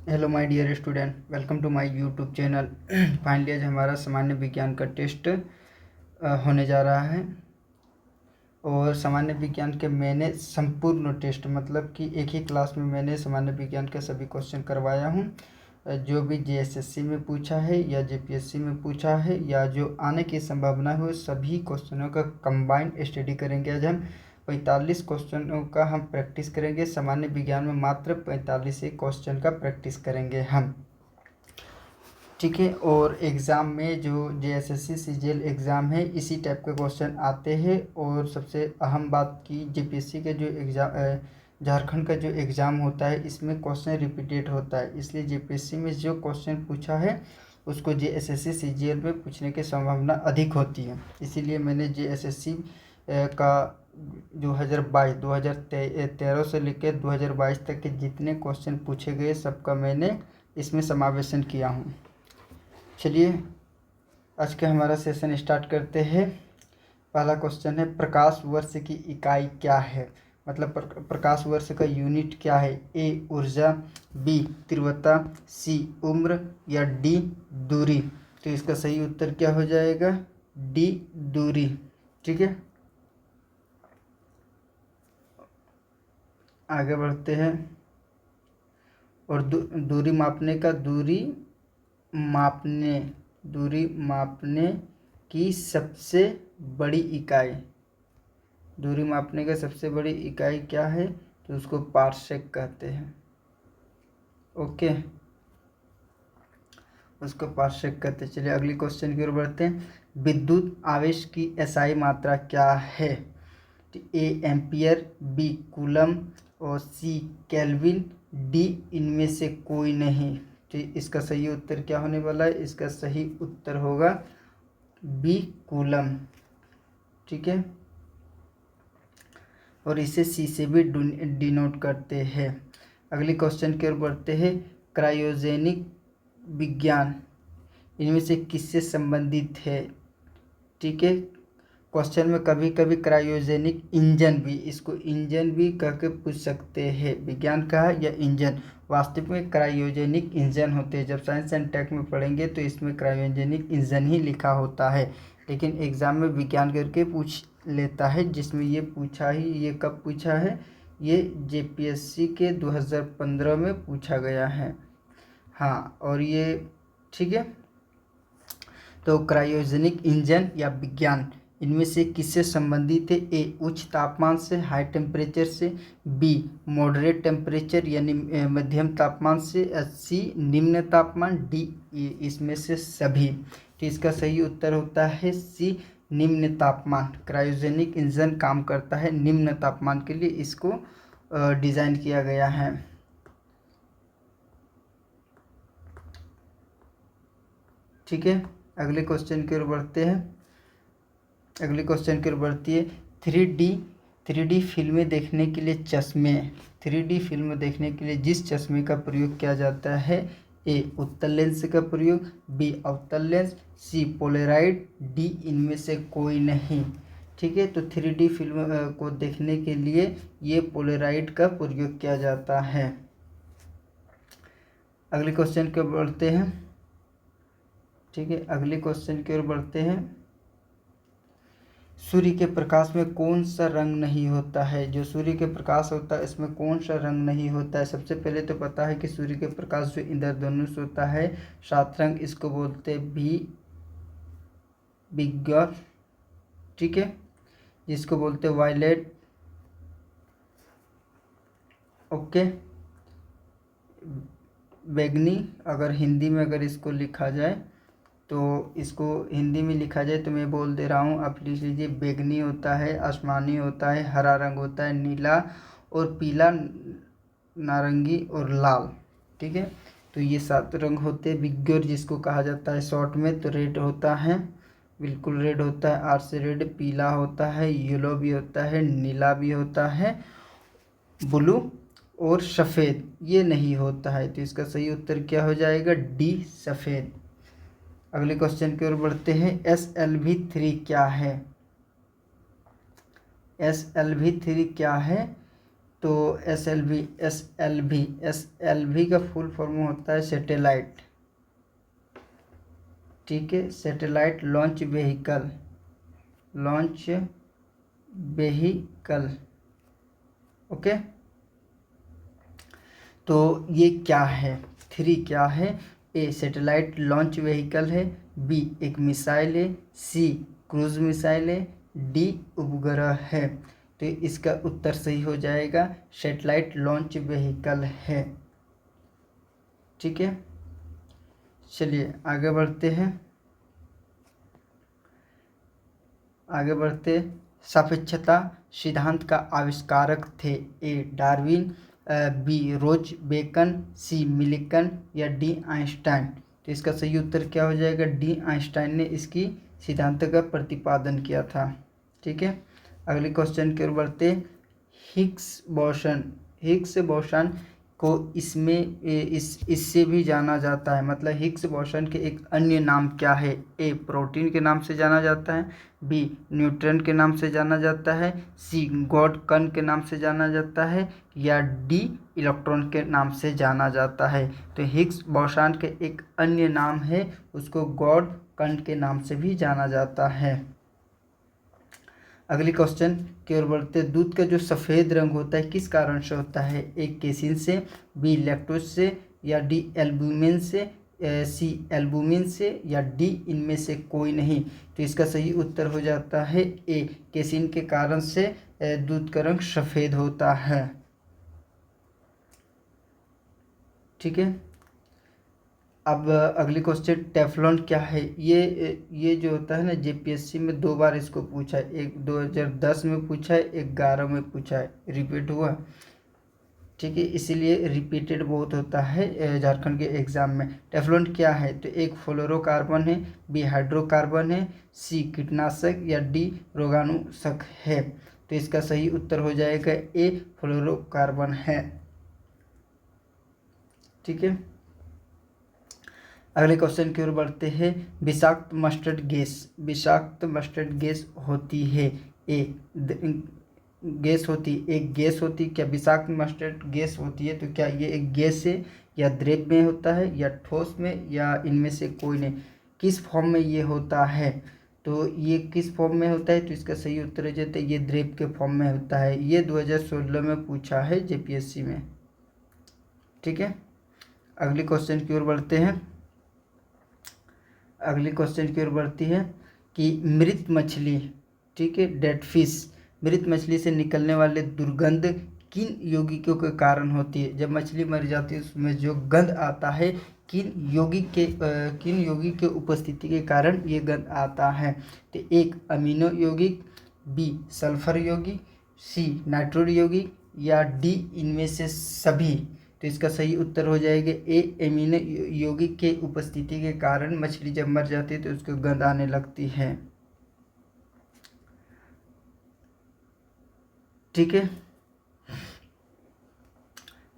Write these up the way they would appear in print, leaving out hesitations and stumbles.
Hello my dear student, welcome to my YouTube channel. Finally आज हमारा सामान्य विज्ञान का टेस्ट होने जा रहा है। और सामान्य विज्ञान के मैंने संपूर्ण टेस्ट मतलब कि एक ही क्लास में मैंने सामान्य विज्ञान के सभी क्वेश्चन करवाया हूँ। जो भी जेएसएससी में पूछा है या जेपीएससी में पूछा है या जो आने की संभावना है, सभी क्वेश्चनों का कंबाइंड स्टडी करेंगे। आज हम 45 क्वेश्चनों का हम प्रैक्टिस करेंगे। सामान्य विज्ञान में मात्र 45 ही क्वेश्चन का प्रैक्टिस करेंगे हम, ठीक है। और एग्ज़ाम में जो जेएसएससी सीजीएल एग्ज़ाम है, इसी टाइप के क्वेश्चन आते हैं। और सबसे अहम बात की जेपीएससी का जो एग्ज़ाम, झारखंड का जो एग्ज़ाम होता है, इसमें क्वेश्चन रिपीटेड होता है। इसलिए जेपीएससी में जो क्वेश्चन पूछा है उसको जेएसएससी सीजीएल में पूछने की संभावना अधिक होती है। इसीलिए मैंने जेएसएससी का 2013 से लेकर 2022 तक के जितने क्वेश्चन पूछे गए सबका मैंने इसमें समावेशन किया हूँ। चलिए आज का हमारा सेशन स्टार्ट करते हैं। पहला क्वेश्चन है, प्रकाश वर्ष की इकाई क्या है? मतलब प्रकाश वर्ष का यूनिट क्या है? ए ऊर्जा, बी तीव्रता, सी उम्र या डी दूरी। तो इसका सही उत्तर क्या हो जाएगा? डी दूरी, ठीक है। आगे बढ़ते हैं। और दूरी मापने की सबसे बड़ी इकाई, दूरी मापने का सबसे बड़ी इकाई क्या है? तो उसको पारसेक कहते हैं। ओके, उसको पारसेक कहते हैं। चलिए अगली क्वेश्चन की ओर बढ़ते हैं। विद्युत आवेश की एसआई मात्रा क्या है? ए एम्पियर, बी कूलम और सी केल्विन, डी इनमें से कोई नहीं। तो इसका सही उत्तर क्या होने वाला है? इसका सही उत्तर होगा बी कूलम, ठीक है। और इसे सी से भी डिनोट करते हैं। अगले क्वेश्चन की ओर बढ़ते हैं। क्रायोजेनिक विज्ञान इनमें से किससे संबंधित है? ठीक है। क्वेश्चन में कभी कभी क्रायोजेनिक इंजन भी, इसको इंजन भी कह के पूछ सकते हैं। विज्ञान का है या इंजन? वास्तविक में क्रायोजेनिक इंजन होते हैं। जब साइंस एंड टेक में पढ़ेंगे तो इसमें क्रायोजेनिक इंजन ही लिखा होता है, लेकिन एग्जाम में विज्ञान करके पूछ लेता है। जिसमें ये पूछा ही, ये कब पूछा है? ये जेपीएससी के 2015 में पूछा गया है। हाँ, और ये ठीक है। तो क्रायोजेनिक इंजन या विज्ञान इनमें से किससे संबंधित है? ए उच्च तापमान से, हाई टेम्परेचर से, बी मॉडरेट टेम्परेचर यानी मध्यम तापमान से, सी निम्न तापमान, डी इसमें से सभी। तो इसका सही उत्तर होता है सी निम्न तापमान। क्रायोजेनिक इंजन काम करता है निम्न तापमान के लिए, इसको डिज़ाइन किया गया है। ठीक है, अगले क्वेश्चन की ओर बढ़ते हैं। अगले क्वेश्चन की ओर बढ़ती है। 3D फिल्में देखने के लिए चश्मे, 3D फिल्म देखने के लिए जिस चश्मे का प्रयोग किया जाता है, ए उत्तल लेंस का प्रयोग, बी अवतल लेंस, सी पोलराइड, डी इनमें से कोई नहीं। ठीक है, तो 3D फिल्म को देखने के लिए ये पोलराइड का प्रयोग किया जाता है। अगले क्वेश्चन की ओर बढ़ते हैं। ठीक है, अगले क्वेश्चन की ओर बढ़ते हैं। सूर्य के प्रकाश में कौन सा रंग नहीं होता है? जो सूर्य के प्रकाश होता है इसमें कौन सा रंग नहीं होता है? सबसे पहले तो पता है कि सूर्य के प्रकाश जो इंद्रधनुष होता है, 7 रंग, इसको बोलते हैं बिगर, ठीक है, जिसको बोलते हैं वायलेट। ओके, बैगनी, अगर हिंदी में अगर इसको लिखा जाए तो इसको हिंदी में लिखा जाए तो मैं बोल दे रहा हूँ, आप लिख लीजिए। बैगनी होता है, आसमानी होता है, हरा रंग होता है, नीला और पीला, नारंगी और लाल। ठीक है, तो ये 7 रंग होते हैं। विग्योर जिसको कहा जाता है शॉर्ट में, तो रेड होता है, बिल्कुल रेड होता है, आर से रेड। पीला होता है, येलो भी होता है, नीला भी होता है, ब्लू और सफ़ेद ये नहीं होता है। तो इसका सही उत्तर क्या हो जाएगा? डी सफ़ेद। अगले क्वेश्चन की ओर बढ़ते हैं। SLV3 क्या है? SLV3 क्या है? तो एस एल वी का फुल फॉर्म होता है सैटेलाइट, ठीक है, सैटेलाइट लॉन्च व्हीकल, ओके। तो ये क्या है, 3 क्या है, ए सैटेलाइट लॉन्च व्हीकल है, बी एक मिसाइल है, सी क्रूज मिसाइल है, डी उपग्रह है। तो इसका उत्तर सही हो जाएगा सैटेलाइट लॉन्च व्हीकल है, ठीक है। चलिए आगे बढ़ते हैं, सापेक्षता सिद्धांत का आविष्कारक थे, ए डार्विन, बी रोज बेकन, सी मिल्टन या डी आइंस्टाइन। तो इसका सही उत्तर क्या हो जाएगा, डी आइंस्टाइन ने इसकी सिद्धांत का प्रतिपादन किया था, ठीक है। अगले क्वेश्चन की ओर बढ़ते, हिग्स बोसन को इससे भी जाना जाता है, मतलब हिग्स बोसन के एक अन्य नाम क्या है, ए प्रोटीन के नाम से जाना जाता है, बी न्यूट्रॉन के नाम से जाना जाता है, सी गॉड कण के नाम से जाना जाता है, या डी इलेक्ट्रॉन के नाम से जाना जाता है। तो हिग्स बोसन के एक अन्य नाम है, उसको गॉड कण के नाम से भी जाना जाता है। अगली क्वेश्चन की ओर बढ़ते, दूध का जो सफ़ेद रंग होता है किस कारण से होता है, ए केसिन से, बी लैक्टोज से, या डी एल्बुमिन से, सी एल्बुमिन से, या डी इनमें से कोई नहीं। तो इसका सही उत्तर हो जाता है ए केसिन के कारण से दूध का रंग सफ़ेद होता है, ठीक है। अब अगली क्वेश्चन, टेफ्लॉन क्या है, ये जो होता है ना, जेपीएससी में 2 बार इसको पूछा है, एक 2010 में पूछा है, 11 में पूछा है, रिपीट हुआ, ठीक है, इसीलिए रिपीटेड बहुत होता है झारखंड के एग्जाम में। टेफ्लॉन क्या है, तो एक फ्लोरोकार्बन है, बी हाइड्रोकार्बन है, सी कीटनाशक, या डी रोगाणुशक है। तो इसका सही उत्तर हो जाएगा ए फ्लोरोकार्बन है, ठीक है। अगले क्वेश्चन की ओर बढ़ते हैं, विषाक्त मस्टर्ड गैस होती है, एक गैस होती, क्या विषाक्त मस्टर्ड गैस होती है, तो क्या ये एक गैस है, या द्रव में होता है, या ठोस में, या इनमें से कोई नहीं। किस फॉर्म में ये होता है, तो ये किस फॉर्म में होता है, तो इसका सही उत्तर हो जाता है ये द्रव के फॉर्म में होता है। ये 2016 में पूछा है जेपीएससी में, ठीक है। अगली क्वेश्चन की ओर बढ़ते हैं, अगली क्वेश्चन की ओर बढ़ती है कि मृत मछली, ठीक है, डेड फिश, मृत मछली से निकलने वाले दुर्गंध किन यौगिकों के कारण होती है। जब मछली मर जाती है उसमें जो गंध आता है किन यौगिक के उपस्थिति के कारण ये गंध आता है। तो एक अमीनो यौगिक, बी सल्फर यौगिक, सी नाइट्रोड यौगिक, या डी इनमें से सभी। तो इसका सही उत्तर हो जाएगा ए एमिनो यौगिक के उपस्थिति के कारण मछली जब मर जाती है तो उसको गंध आने लगती है, ठीक है।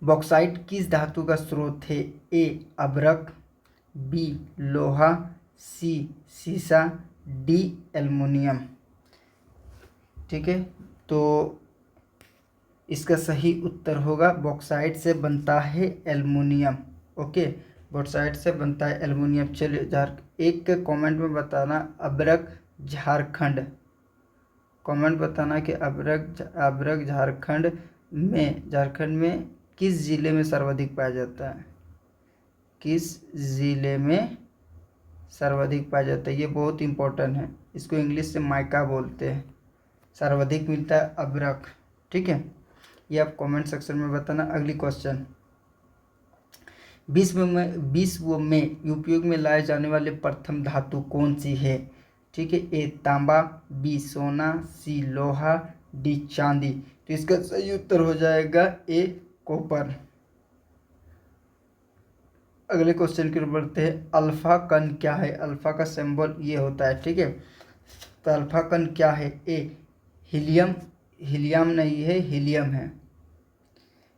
बॉक्साइट किस धातु का स्रोत है, ए अभ्रक, बी लोहा, सी सीसा, डी एल्युमिनियम, ठीक है। तो इसका सही उत्तर होगा बॉक्साइट से बनता है एल्युमिनियम, ओके, बॉक्साइट से बनता है एल्युमिनियम। चलिए एक के कमेंट में बताना अभ्रक झारखंड, कमेंट बताना कि अभ्रक झारखंड में किस ज़िले में सर्वाधिक पाया जाता है, किस ज़िले में सर्वाधिक पाया जाता है। ये बहुत इंपॉर्टेंट है, इसको इंग्लिश से माइका बोलते हैं। सर्वाधिक मिलता है अभ्रक, ठीक है, ये आप कमेंट सेक्शन में बताना। अगली क्वेश्चन, विश्व में उपयोग में लाए जाने वाले प्रथम धातु कौन सी है, ठीक है, ए तांबा, बी सोना, सी लोहा, डी चांदी। तो इसका सही उत्तर हो जाएगा ए कॉपर। अगले क्वेश्चन की ओर बढ़ते हैं, अल्फा कण क्या है, अल्फा का सिंबल ये होता है, ठीक है। तो अल्फा कण क्या है, ए हीलियम नहीं है, हीलियम है,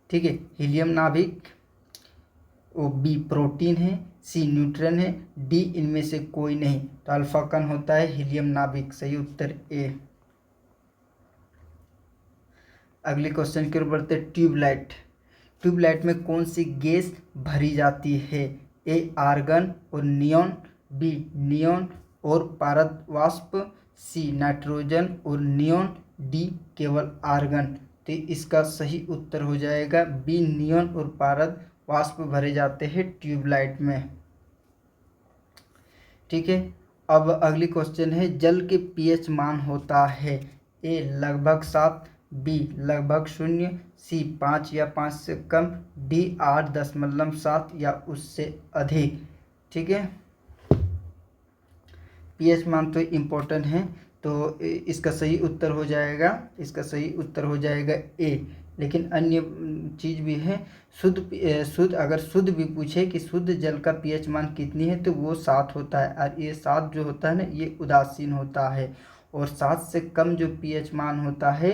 ठीक है, हीलियम नाभिक, वो बी प्रोटीन है, सी न्यूट्रॉन है, डी इनमें से कोई नहीं। तो अल्फा कण होता है हीलियम नाभिक, सही उत्तर ए। अगले क्वेश्चन की ओर बढ़ते हैं। ट्यूबलाइट। ट्यूबलाइट में कौन सी गैस भरी जाती है? ए आर्गन और नियॉन, बी नियॉन और पारद वाष्प, सी नाइट्रोजन और नियॉन, डी केवल आर्गन। तो इसका सही उत्तर हो जाएगा बी नियॉन और पारद वाष्प भरे जाते हैं ट्यूबलाइट में। ठीक है, अब अगली क्वेश्चन है जल के पीएच मान होता है? ए लगभग 7, बी लगभग 0, सी 5 या 5 से कम, डी 8.7 या उससे अधिक। ठीक है, पीएच मान तो इम्पोर्टेंट है, तो इसका सही उत्तर हो जाएगा, इसका सही उत्तर हो जाएगा ए। लेकिन अन्य चीज़ भी है। शुद्ध अगर शुद्ध भी पूछे कि शुद्ध जल का पीएच मान कितनी है तो वो 7 होता है, और ये 7 जो होता है ना ये उदासीन होता है। और 7 से कम जो पीएच मान होता है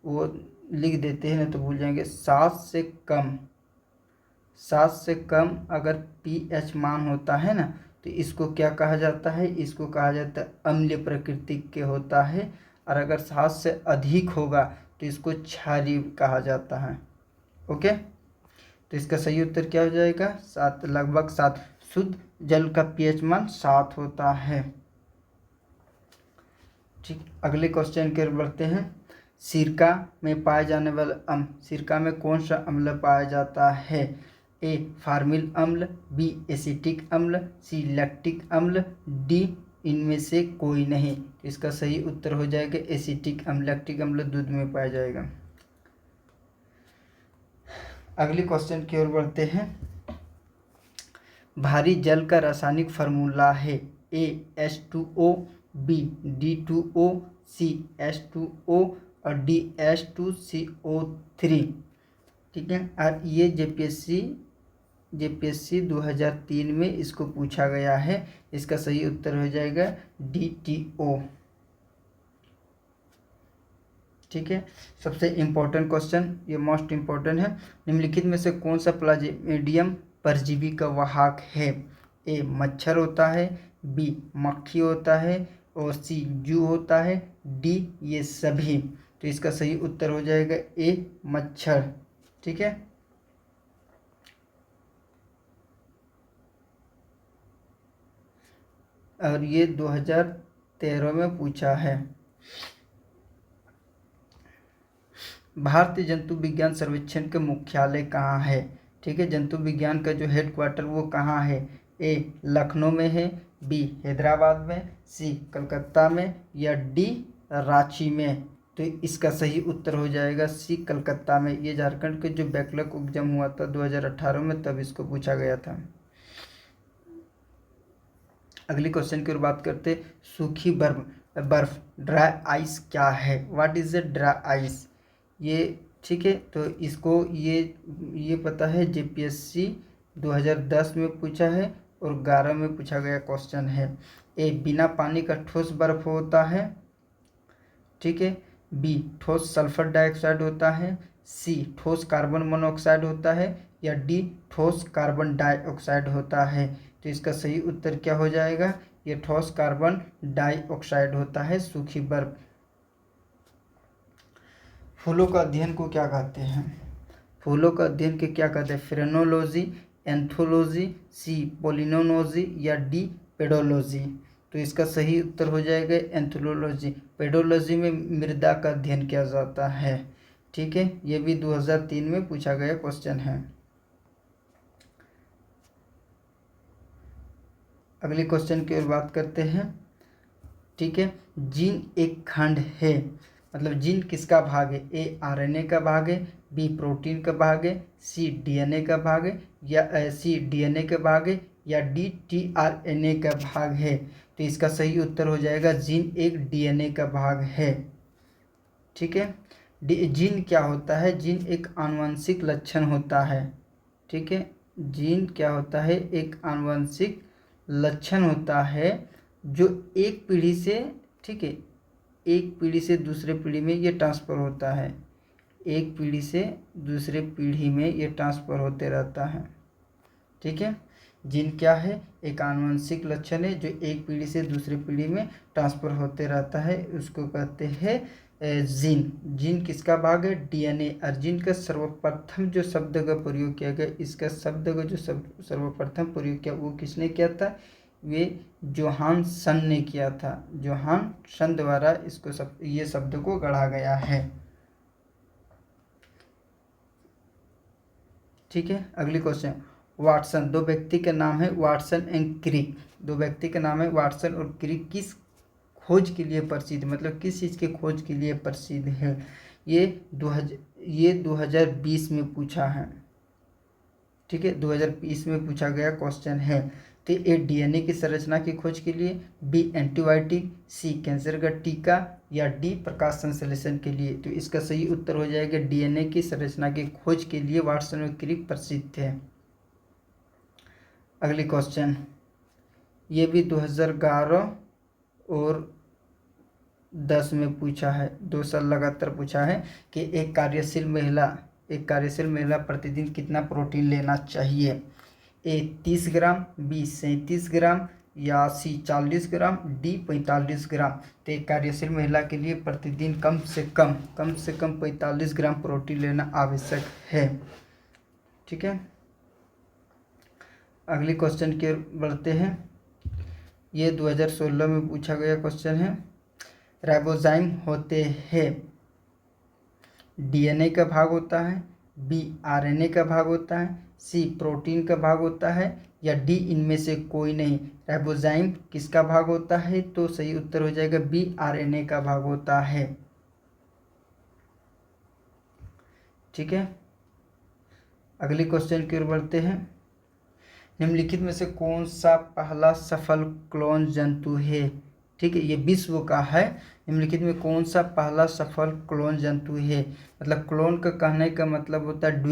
वो लिख देते हैं ना तो भूल जाएंगे। 7 से कम अगर पीएच मान होता है ना तो इसको क्या कहा जाता है? इसको कहा जाता है अम्लीय प्रकृति के होता है। और अगर 7 से अधिक होगा तो इसको क्षारीय कहा जाता है। ओके, तो इसका सही उत्तर क्या हो जाएगा? 7, लगभग 7। शुद्ध जल का पीएच मान 7 होता है। ठीक, अगले क्वेश्चन की ओर बढ़ते हैं। सिरका में पाए जाने वाला अम्ल, सिरका में कौन सा अम्ल पाया जाता है? ए फार्मिल अम्ल, बी एसिटिक अम्ल, सी लैक्टिक अम्ल, डी इनमें से कोई नहीं। इसका सही उत्तर हो जाएगा एसिटिक अम्ल। लैक्टिक अम्ल दूध में पाया जाएगा। अगले क्वेश्चन की ओर बढ़ते हैं। भारी जल का रासायनिक फार्मूला है? ए H2O, बी D2O, सी H2O और डी H2CO3। ठीक है, और ये जेपीएससी 2003 में इसको पूछा गया है। इसका सही उत्तर हो जाएगा DTO। ठीक है, सबसे इम्पोर्टेंट क्वेश्चन, ये मोस्ट इम्पोर्टेंट है। निम्नलिखित में से कौन सा प्लाज्मोडियम परजीवी का वाहक है? ए मच्छर होता है, बी मक्खी होता है और सी जू होता है, डी ये सभी। तो इसका सही उत्तर हो जाएगा ए मच्छर। ठीक है, और ये 2013 में पूछा है। भारतीय जंतु विज्ञान सर्वेक्षण के मुख्यालय कहाँ है? ठीक है, जंतु विज्ञान का जो हेडक्वार्टर वो कहाँ है? ए लखनऊ में है, बी हैदराबाद में, सी कलकत्ता में या डी रांची में। तो इसका सही उत्तर हो जाएगा सी कलकत्ता में। ये झारखंड के जो बैकलॉग एग्जाम हुआ था 2018 में तब इसको पूछा गया था। अगली क्वेश्चन की ओर बात करते। सूखी बर्फ ड्राई आइस क्या है? What is a dry ice? ये ठीक है, तो इसको ये पता है, जेपीएससी 2010 में पूछा है और 11 में पूछा गया क्वेश्चन है। ए बिना पानी का ठोस बर्फ होता है। ठीक है, बी ठोस सल्फर डाइऑक्साइड होता है, सी ठोस कार्बन मोनोऑक्साइड होता है या डी ठोस कार्बन डाइऑक्साइड होता है। तो इसका सही उत्तर क्या हो जाएगा? ये ठोस कार्बन डाइऑक्साइड होता है सूखी बर्फ। फूलों का अध्ययन को क्या कहते हैं? फूलों का अध्ययन के क्या कहते हैं? फ्रेनोलॉजी, एंथोलॉजी, सी पोलिनोलॉजी या डी पेडोलॉजी। तो इसका सही उत्तर हो जाएगा एंथोलॉजी। पेडोलॉजी में मृदा का अध्ययन किया जाता है। ठीक है, ये भी 2003 में पूछा गया क्वेश्चन है। अगले क्वेश्चन की ओर बात करते हैं। ठीक है, जीन एक खंड है, मतलब जीन किसका भाग है? ए आरएनए का भाग है, बी प्रोटीन का भाग है, सी डीएनए का भाग है या सी डीएनए का भाग है या डी टीआरएनए का भाग है। तो इसका सही उत्तर हो जाएगा जीन एक डीएनए का भाग है। ठीक है, जीन क्या होता है? जीन एक आनुवंशिक लक्षण होता है। ठीक है, जीन क्या होता है? एक आनुवंशिक लक्षण होता है जो एक पीढ़ी से, ठीक है, एक पीढ़ी से दूसरे पीढ़ी में ये ट्रांसफ़र होता है। एक पीढ़ी से दूसरे पीढ़ी में ये ट्रांसफ़र होते रहता है। ठीक है, जीन क्या है? एक आनुवंशिक लक्षण है जो एक पीढ़ी से दूसरी पीढ़ी में ट्रांसफ़र होते रहता है। उसको कहते हैं जीन। जीन किसका भाग है? डीएनए। और जीन का सर्वप्रथम जो शब्द का प्रयोग किया गया, इसका शब्द का जो सर्वप्रथम प्रयोग किया वो किसने किया था? वे जोहानसन ने किया था। जोहानसन द्वारा ये शब्द को गढ़ा गया है। ठीक है, अगली क्वेश्चन। वाटसन, दो व्यक्ति का नाम है वाटसन एंड क्रिक। दो व्यक्ति का नाम है वाटसन और क्रिक किस खोज के लिए प्रसिद्ध, मतलब किस चीज़ के खोज के लिए प्रसिद्ध है? ये 2020 में पूछा है। ठीक है, 2020 में पूछा गया क्वेश्चन है। तो ए डीएनए की संरचना की खोज के लिए, बी एंटीबायोटिक, सी कैंसर का टीका, या डी प्रकाश संश्लेषण के लिए। तो इसका सही उत्तर हो जाएगा डीएनए की संरचना की खोज के लिए वाटसन और क्रिक प्रसिद्ध थे। अगली क्वेश्चन, ये भी 2011 और 10 में पूछा है, 2 साल लगातार पूछा है कि एक कार्यशील महिला प्रतिदिन कितना प्रोटीन लेना चाहिए? ए 30 ग्राम, बी 37 ग्राम, या सी 40 ग्राम, डी 45 ग्राम। तो एक कार्यशील महिला के लिए प्रतिदिन कम से कम 45 ग्राम प्रोटीन लेना आवश्यक है। ठीक है, अगली क्वेश्चन की ओर बढ़ते हैं। ये 2016 में पूछा गया क्वेश्चन है। राइबोजाइम होते हैं, डीएनए का भाग होता है, बी आरएनए का भाग होता है, सी प्रोटीन का भाग होता है, या डी इनमें से कोई नहीं। राइबोजाइम किसका भाग होता है? तो सही उत्तर हो जाएगा बी आरएनए का भाग होता है। ठीक है, अगली क्वेश्चन की ओर बढ़ते हैं। निम्नलिखित में से कौन सा पहला सफल क्लोन जंतु है? ठीक है, ये विश्व का है। निम्नलिखित में कौन सा पहला सफल क्लोन जंतु है? मतलब क्लोन का कहने का मतलब होता है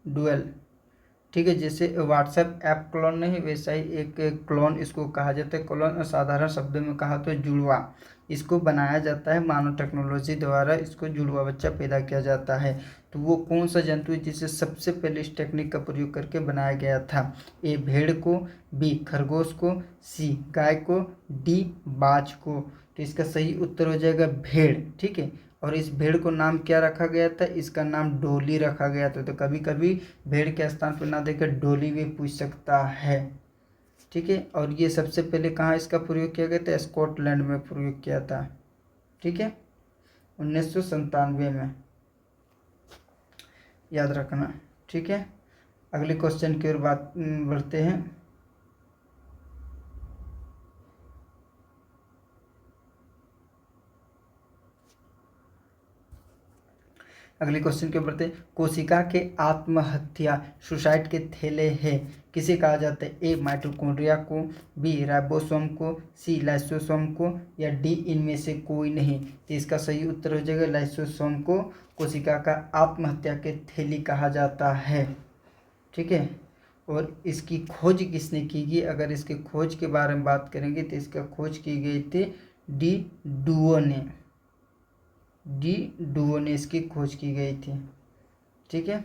डुअल। ठीक है, जैसे व्हाट्सएप ऐप क्लोन नहीं, वैसा ही एक क्लोन इसको कहा जाता है। क्लोन साधारण शब्दों में कहा तो जुड़वा। इसको बनाया जाता है मानव टेक्नोलॉजी द्वारा, इसको जुड़वा बच्चा पैदा किया जाता है। तो वो कौन सा जंतु है जिसे सबसे पहले इस टेक्निक का प्रयोग करके बनाया गया था? ए भेड़ को, बी खरगोश को, सी गाय को, डी बाज को। तो इसका सही उत्तर हो जाएगा भेड़। ठीक है, और इस भेड़ को नाम क्या रखा गया था? इसका नाम डोली रखा गया था। तो कभी कभी भेड़ के स्थान पर ना देकर डोली भी पूछ सकता है। ठीक है, और ये सबसे पहले कहाँ इसका प्रयोग किया गया था? स्कॉटलैंड में प्रयोग किया था। ठीक है, 1997 में, याद रखना। ठीक है, अगले क्वेश्चन की ओर बात बढ़ते हैं। अगले क्वेश्चन के बढ़ते, कोशिका के आत्महत्या सुसाइड के थैले हैं किसे कहा जाता है? ए माइटोकॉन्ड्रिया को, बी राइबोसोम को, सी लाइसोसोम को, या डी इनमें से कोई नहीं। तो इसका सही उत्तर हो जाएगा लाइसोसोम को कोशिका का आत्महत्या के थैली कहा जाता है। ठीक है, और इसकी खोज किसने की गई? अगर इसके खोज के बारे में बात करेंगे तो इसका खोज की गई थी डी डुओ ने इसकी खोज की गई थी। ठीक है,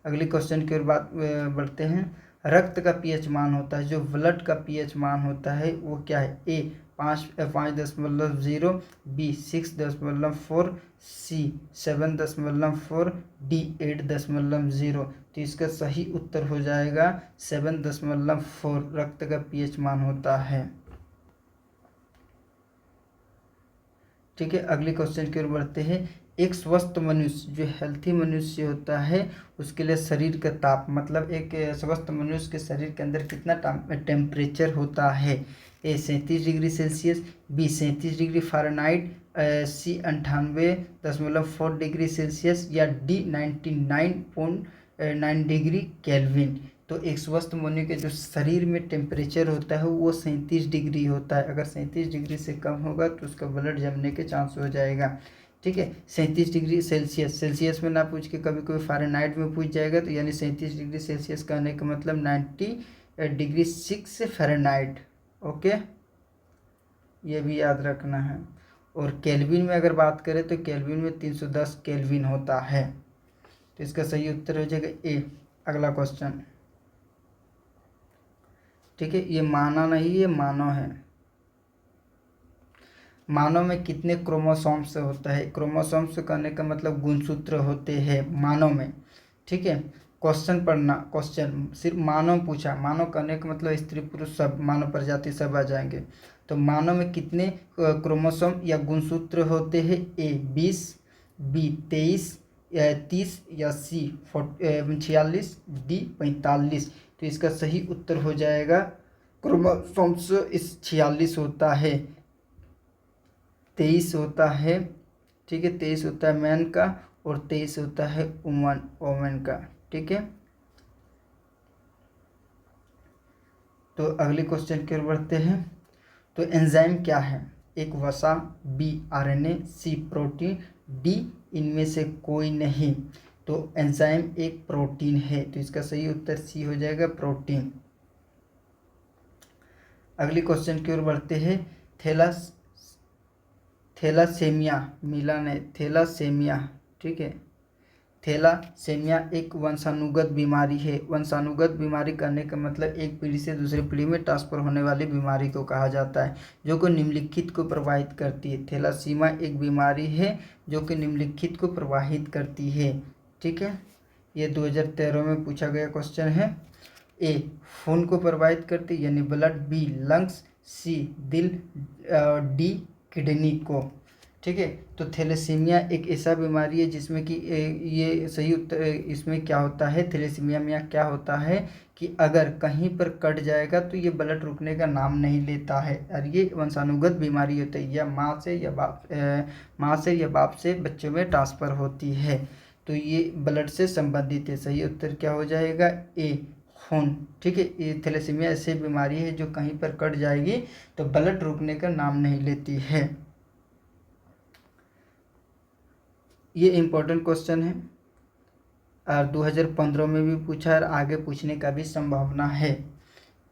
अगले क्वेश्चन की ओर बात बढ़ते हैं। रक्त का पीएच मान होता है, जो ब्लड का पीएच मान होता है वो क्या है? ए 5.0, बी 6.4, सी 7.4, डी 8.0। तो इसका सही उत्तर हो जाएगा 7.4 रक्त का पीएच मान होता है। ठीक है, अगले क्वेश्चन की ओर बढ़ते हैं। एक स्वस्थ मनुष्य, जो हेल्थी मनुष्य होता है, उसके लिए शरीर का ताप, मतलब एक स्वस्थ मनुष्य के शरीर के अंदर कितना टेम्परेचर होता है? A 37 degree Celsius, B 37 degree Fahrenheit, C 98.4 degree Celsius, या डी 99.9 डिग्री केल्विन। तो एक स्वस्थ मनुष्य के जो शरीर में टेम्परेचर होता है वो 37 डिग्री होता है। अगर 37 डिग्री से कम होगा तो उसका ब्लड जमने के चांस हो जाएगा। ठीक है, 37 डिग्री सेल्सियस में ना पूछ के कभी कोई फ़ारेनहाइट में पूछ जाएगा, तो यानी 37 डिग्री सेल्सियस कहने का मतलब 90.6 फ़ारेनहाइट। ओके, ये भी याद रखना है। और केल्विन में अगर बात करें तो केल्विन में 310 केल्विन होता है। तो इसका सही उत्तर हो जाएगा ए। अगला क्वेश्चन, ठीक है, ये माना नहीं, ये मानव है। मानव में कितने क्रोमोसोम्स होता है? क्रोमोसोम्स कहने का मतलब गुणसूत्र होते हैं मानव में, ठीक है। क्वेश्चन पढ़ना, क्वेश्चन सिर्फ मानव पूछा, मानव कहने का मतलब स्त्री पुरुष सब, मानव प्रजाति सब आ जाएंगे। तो मानव में कितने क्रोमोसोम या गुणसूत्र होते हैं? ए 20, बी 23, 30 या सी 46, डी 45। तो इसका सही उत्तर हो जाएगा क्रोमोसोम्स इस 46 होता है, 23 होता है, ठीक है, 23 होता है मैन का और 23 होता है वोमेन का, ठीक है। तो अगले क्वेश्चन की ओर बढ़ते हैं। तो एंजाइम क्या है? एक वसा, बी आरएनए, सी प्रोटीन, डी इनमें से कोई नहीं। तो एंजाइम एक प्रोटीन है, तो इसका सही उत्तर सी हो जाएगा, प्रोटीन। अगले क्वेश्चन की ओर बढ़ते हैं। थैलासेमिया, मिलन है, थैलासेमिया, ठीक है। थैलासेमिया एक वंशानुगत बीमारी है। वंशानुगत बीमारी करने का मतलब एक पीढ़ी से दूसरी पीढ़ी में ट्रांसफर होने वाली बीमारी को कहा जाता है, जो कि निम्नलिखित को प्रभावित करती है। थैलासीमिया एक बीमारी है जो कि निम्नलिखित को प्रभावित करती है, ठीक है। ये 2013 में पूछा गया क्वेश्चन है। ए खून को प्रभावित करती यानी ब्लड, बी लंग्स, सी दिल, डी किडनी को, ठीक है। तो थैलेसीमिया एक ऐसा बीमारी है जिसमें कि ये सही उत्तर, इसमें क्या होता है, थैलेसीमिया में क्या होता है कि अगर कहीं पर कट जाएगा तो ये ब्लड रुकने का नाम नहीं लेता है, और ये वंशानुगत बीमारी होती है, या माँ से या बाप से बच्चों में ट्रांसफ़र होती है। तो ये ब्लड से संबंधित है। सही उत्तर क्या हो जाएगा? ए खून, ठीक है। ये थैलेसीमिया ऐसी बीमारी है जो कहीं पर कट जाएगी तो ब्लड रुकने का नाम नहीं लेती है। ये इम्पोर्टेंट क्वेश्चन है और 2015 में भी पूछा और आगे पूछने का भी संभावना है,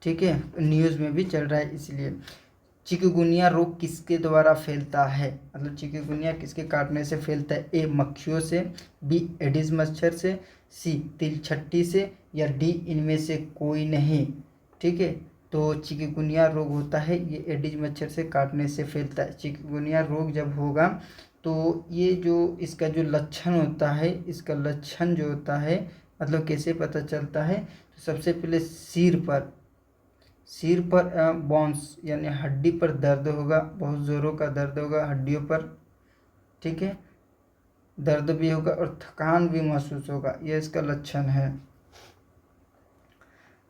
ठीक है। न्यूज़ में भी चल रहा है इसलिए। चिकनगुनिया रोग किसके द्वारा फैलता है? मतलब चिकनगुनिया किसके काटने से फैलता है? ए मक्खियों से, बी एडिस मच्छर से, सी तिलछट्टी से, या डी इनमें से कोई नहीं, ठीक है। तो चिकनगुनिया रोग होता है ये एडिस मच्छर से काटने से फैलता है। चिकनगुनिया रोग जब होगा तो ये जो इसका जो लक्षण होता है, इसका लक्षण जो होता है मतलब कैसे पता चलता है? तो सबसे पहले सिर पर बोन्स यानी हड्डी पर दर्द होगा, बहुत ज़ोरों का दर्द होगा हड्डियों पर, ठीक है। दर्द भी होगा और थकान भी महसूस होगा, यह इसका लक्षण है।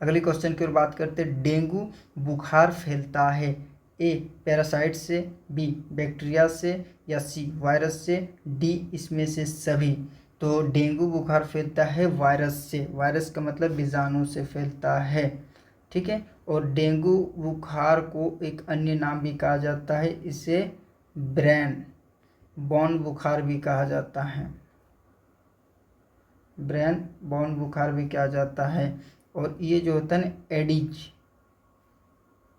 अगले क्वेश्चन की ओर बात करते हैं। डेंगू बुखार फैलता है ए पैरासाइट से, बी बैक्टीरिया से, या सी वायरस से, डी इसमें से सभी। तो डेंगू बुखार फैलता है वायरस से, वायरस का मतलब बीजाणु से फैलता है, ठीक है। और डेंगू बुखार को एक अन्य नाम भी कहा जाता है, इसे ब्रेन बॉर्न बुखार भी कहा जाता है, ब्रेन बॉर्न बुखार भी कहा जाता है। और ये जो होता है ना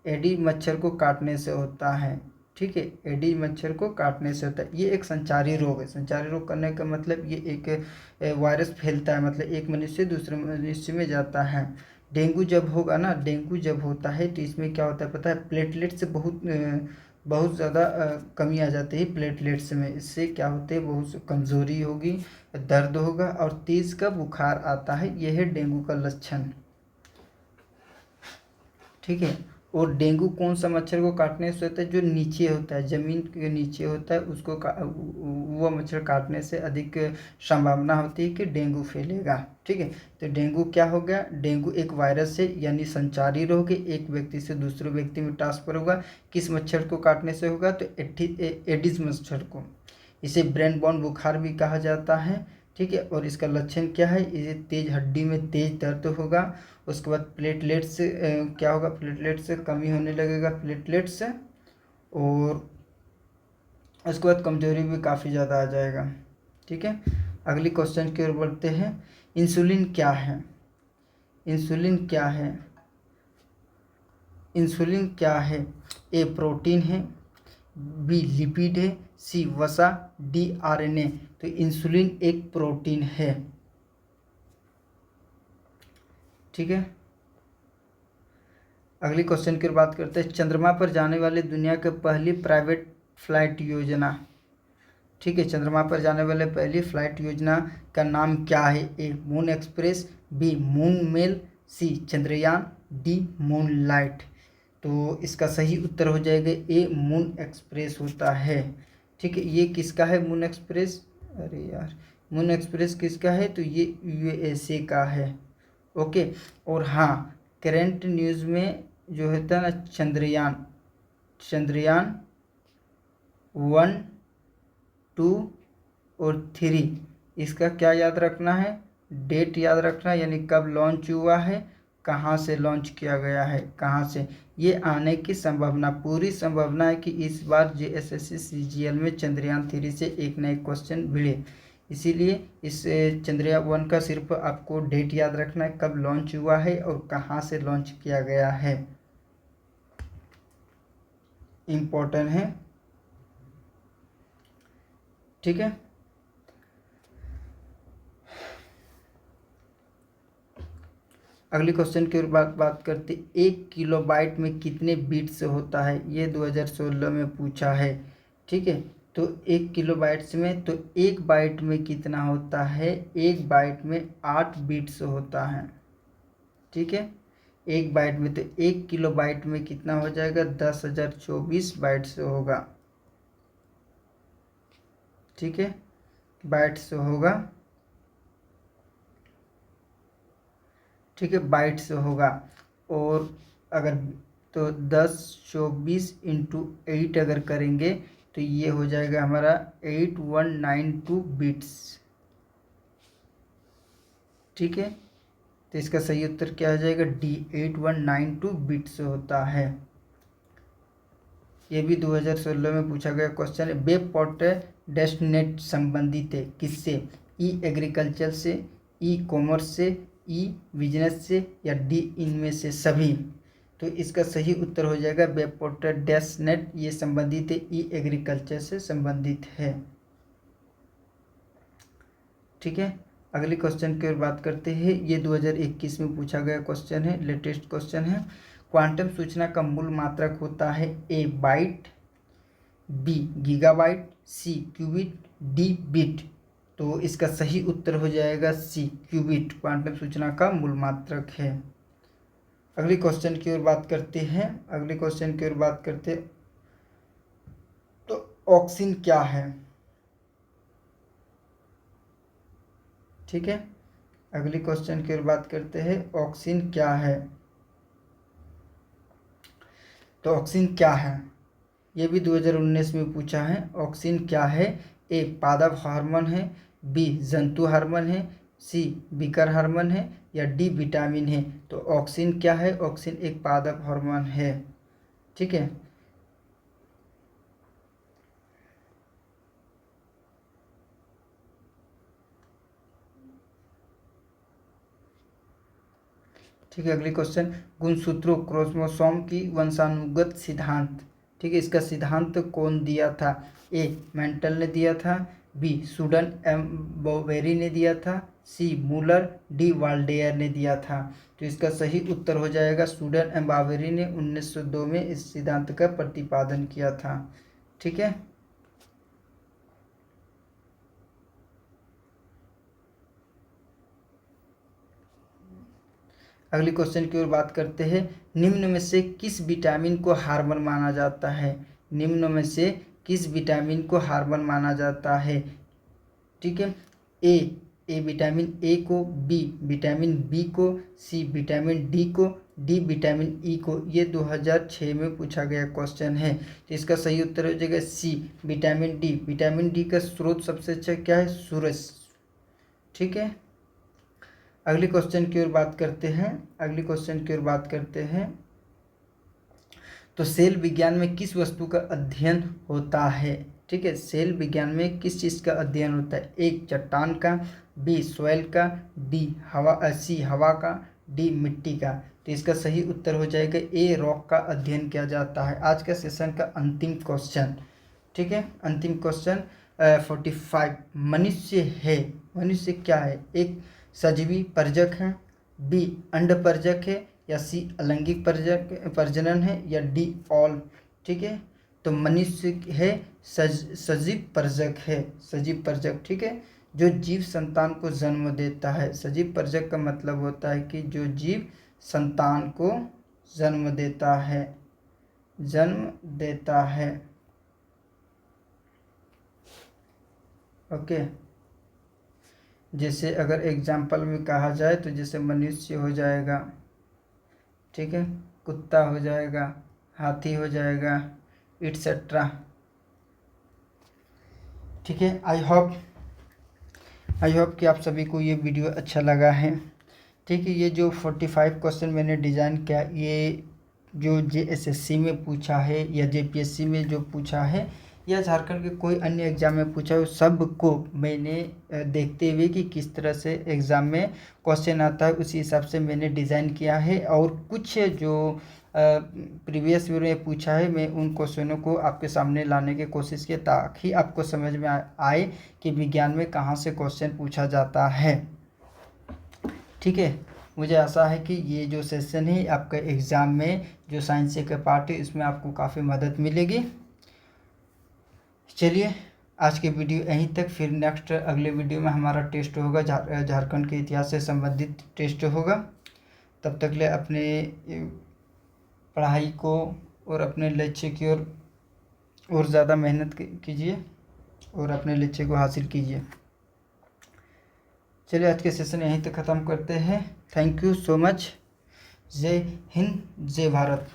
एडिस मच्छर को काटने से होता है, ठीक है। एडिस मच्छर को काटने से होता है। ये एक संचारी रोग है। संचारी रोग करने का मतलब ये एक वायरस फैलता है, मतलब एक मनुष्य से दूसरे मनुष्य में जाता है। डेंगू जब होगा ना, डेंगू जब होता है तो इसमें क्या होता है पता है? प्लेटलेट से बहुत ज़्यादा कमी आ जाती है प्लेटलेट्स में। इससे क्या होते हैं? बहुत कमज़ोरी होगी, दर्द होगा और तेज़ का बुखार आता है। यह है डेंगू का लक्षण, ठीक है। और डेंगू कौन सा मच्छर को काटने से होता है? जो नीचे होता है, ज़मीन के नीचे होता है, उसको वो मच्छर काटने से अधिक संभावना होती है कि डेंगू फैलेगा, ठीक है। तो डेंगू क्या हो गया? डेंगू एक वायरस है यानी संचारी रोग है, एक व्यक्ति से दूसरे व्यक्ति में ट्रांसफर होगा। किस मच्छर को काटने से होगा? तो एडिस मच्छर को। इसे ब्रेन बॉर्न बुखार भी कहा जाता है, ठीक है। और इसका लक्षण क्या है? इसे तेज हड्डी में तेज दर्द होगा, उसके बाद प्लेटलेट्स क्या होगा? प्लेटलेट्स से कमी होने लगेगा, प्लेटलेट्स, और उसके बाद कमजोरी भी काफ़ी ज़्यादा आ जाएगा, ठीक है। अगली क्वेश्चन की ओर बढ़ते हैं। इंसुलिन क्या है? इंसुलिन क्या है? इंसुलिन क्या है? ए प्रोटीन है, बी लिपिड है, सी वसा, डी आरएनए। तो इंसुलिन एक प्रोटीन है, ठीक है। अगली क्वेश्चन की बात करते हैं। चंद्रमा पर जाने वाली दुनिया की पहली प्राइवेट फ्लाइट योजना, ठीक है, चंद्रमा पर जाने वाले पहली फ्लाइट योजना का नाम क्या है? A moon express, B moon mail, C Chandrayaan, D moon light. तो इसका सही उत्तर हो जाएगा ए मून एक्सप्रेस होता है, ठीक है। ये किसका है मून एक्सप्रेस? अरे यार, मून एक्सप्रेस किसका है? तो ये यूएसए का है, ओके। और हाँ, करंट न्यूज़ में जो होता है ना, चंद्रयान 1, 2 और 3, इसका क्या याद रखना है? डेट याद रखना है, यानी कब लॉन्च हुआ है, कहाँ से लॉन्च किया गया है, कहाँ से। ये आने की संभावना, पूरी संभावना है कि इस बार JSSC CGL में चंद्रयान 3 से एक नए क्वेश्चन भिड़े। इसीलिए इस चंद्रयान 1 का सिर्फ आपको डेट याद रखना है, कब लॉन्च हुआ है और कहाँ से लॉन्च किया गया है, इम्पोर्टेंट है, ठीक है। अगली क्वेश्चन की ओर बात करते, 1 किलोबाइट में कितने बिट्स होता है? ये 2016 में पूछा है, ठीक है। तो 1 किलोबाइट्स में, तो 1 बाइट में कितना होता है? 1 बाइट में 8 बिट्स होता है, ठीक है। 1 बाइट में, तो 1 किलोबाइट में कितना हो जाएगा? 10,024 बाइट्स होगा, ठीक है, बाइट्स होगा, ठीक है, बाइट्स होगा। और अगर तो 1024 × 8 अगर करेंगे तो ये हो जाएगा हमारा 8192 बिट्स, ठीक है। तो इसका सही उत्तर क्या हो जाएगा? डी, 8192 बिट्स होता है। ये भी 2016 में पूछा गया क्वेश्चन है। वेब पोर्टल डेस्टिनेट संबंधित है किससे? ई एग्रीकल्चर से, ई कॉमर्स से, ई बिजनेस से, या डी इनमें से सभी। तो इसका सही उत्तर हो जाएगा वेब पोर्टल डेस्टिनेट, ये संबंधित है, ई एग्रीकल्चर से संबंधित है, ठीक है। अगले क्वेश्चन की ओर बात करते हैं। ये 2021 में पूछा गया क्वेश्चन है, लेटेस्ट क्वेश्चन है। क्वांटम सूचना का मूल मात्रक होता है? A byte, B gigabyte, C qubit, D bit. तो इसका सही उत्तर हो जाएगा सी क्यूबिट, क्वांटम सूचना का मूल मात्रक है। अगले क्वेश्चन की ओर बात करते हैं। अगले क्वेश्चन की ओर बात करते हैं, तो ऑक्सीन क्या है, ठीक है। अगली क्वेश्चन की ओर बात करते हैं, ऑक्सीन क्या है? तो ऑक्सीन क्या है, ये भी 2019 में पूछा है। ऑक्सीन क्या है? ए पादप हार्मोन है, बी जंतु हार्मोन है, सी बीकर हार्मोन है, या डी विटामिन है। तो ऑक्सीन क्या है? ऑक्सीन एक पादप हार्मोन है, ठीक है। ठीक है, अगली क्वेश्चन, गुणसूत्रों क्रोमोसोम की वंशानुगत सिद्धांत, ठीक है, इसका सिद्धांत कौन दिया था? ए मेंटल ने दिया था, बी सूडन एम बोवेरी ने दिया था, सी मूलर, डी वाल्डेयर ने दिया था। तो इसका सही उत्तर हो जाएगा सूडन एम बोवेरी ने 1902 में इस सिद्धांत का प्रतिपादन किया था, ठीक है। अगली क्वेश्चन की ओर बात करते हैं। निम्न में से किस विटामिन को हार्मोन माना जाता है? निम्न में से किस विटामिन को हार्मोन माना जाता है? ठीक है, ए विटामिन ए को, बी विटामिन बी को, सी विटामिन डी को, डी विटामिन ई को। ये 2006 में पूछा गया क्वेश्चन है। तो इसका सही उत्तर हो जाएगा C vitamin D. Vitamin D का स्रोत सबसे अच्छा क्या है? सूरज, ठीक है। अगली क्वेश्चन की ओर बात करते हैं। अगली क्वेश्चन की ओर बात करते हैं, तो सेल विज्ञान में किस वस्तु का अध्ययन होता है? ठीक है, सेल विज्ञान में किस चीज़ का अध्ययन होता है? एक चट्टान का, बी सॉइल का, डी सी हवा का, डी मिट्टी का। तो इसका सही उत्तर हो जाएगा ए रॉक का अध्ययन किया जाता है। आज का सेशन का अंतिम क्वेश्चन, ठीक है, अंतिम क्वेश्चन 45। मनुष्य है, मनुष्य क्या है? एक सजीवी परजक है, बी अंड परजक है, या सी अलैंगिक प्रजनन है, या डी ऑल। ठीक है, तो मनुष्य है सजीव पर्जक है, सजीव पर्जक, ठीक है। जो जीव संतान को जन्म देता है, सजीव पर्जक का मतलब होता है कि जो जीव संतान को जन्म देता है, जन्म देता है। ओके, जैसे अगर एग्जाम्पल में कहा जाए तो जैसे मनुष्य हो जाएगा, ठीक है, कुत्ता हो जाएगा, हाथी हो जाएगा, इट्सेट्रा, ठीक है। आई होप कि आप सभी को ये वीडियो अच्छा लगा है, ठीक है। ये जो 45 क्वेश्चन मैंने डिज़ाइन किया, ये जो JSSC में पूछा है या JPSC में जो पूछा है या झारखंड के कोई अन्य एग्ज़ाम में पूछा है, सब को मैंने देखते हुए कि किस तरह से एग्ज़ाम में क्वेश्चन आता है उसी हिसाब से मैंने डिज़ाइन किया है। और कुछ जो प्रीवियस वीडियो में पूछा है, मैं उन क्वेश्चनों को आपके सामने लाने की कोशिश की ताकि आपको समझ में आए कि विज्ञान में कहाँ से क्वेश्चन पूछा जाता है, ठीक है। मुझे आशा है कि ये जो सेशन है आपका एग्ज़ाम में जो साइंस का पार्ट है इसमें आपको काफ़ी मदद मिलेगी। चलिए आज के वीडियो यहीं तक, फिर नेक्स्ट अगले वीडियो में हमारा टेस्ट होगा, झारखंड के इतिहास से संबंधित टेस्ट होगा। तब तक ले अपने पढ़ाई को और अपने लक्ष्य की ओर और ज़्यादा मेहनत कीजिए और अपने लक्ष्य को हासिल कीजिए। चलिए आज के सेशन यहीं तक ख़त्म करते हैं। Thank you so much. जय हिंद, जय भारत।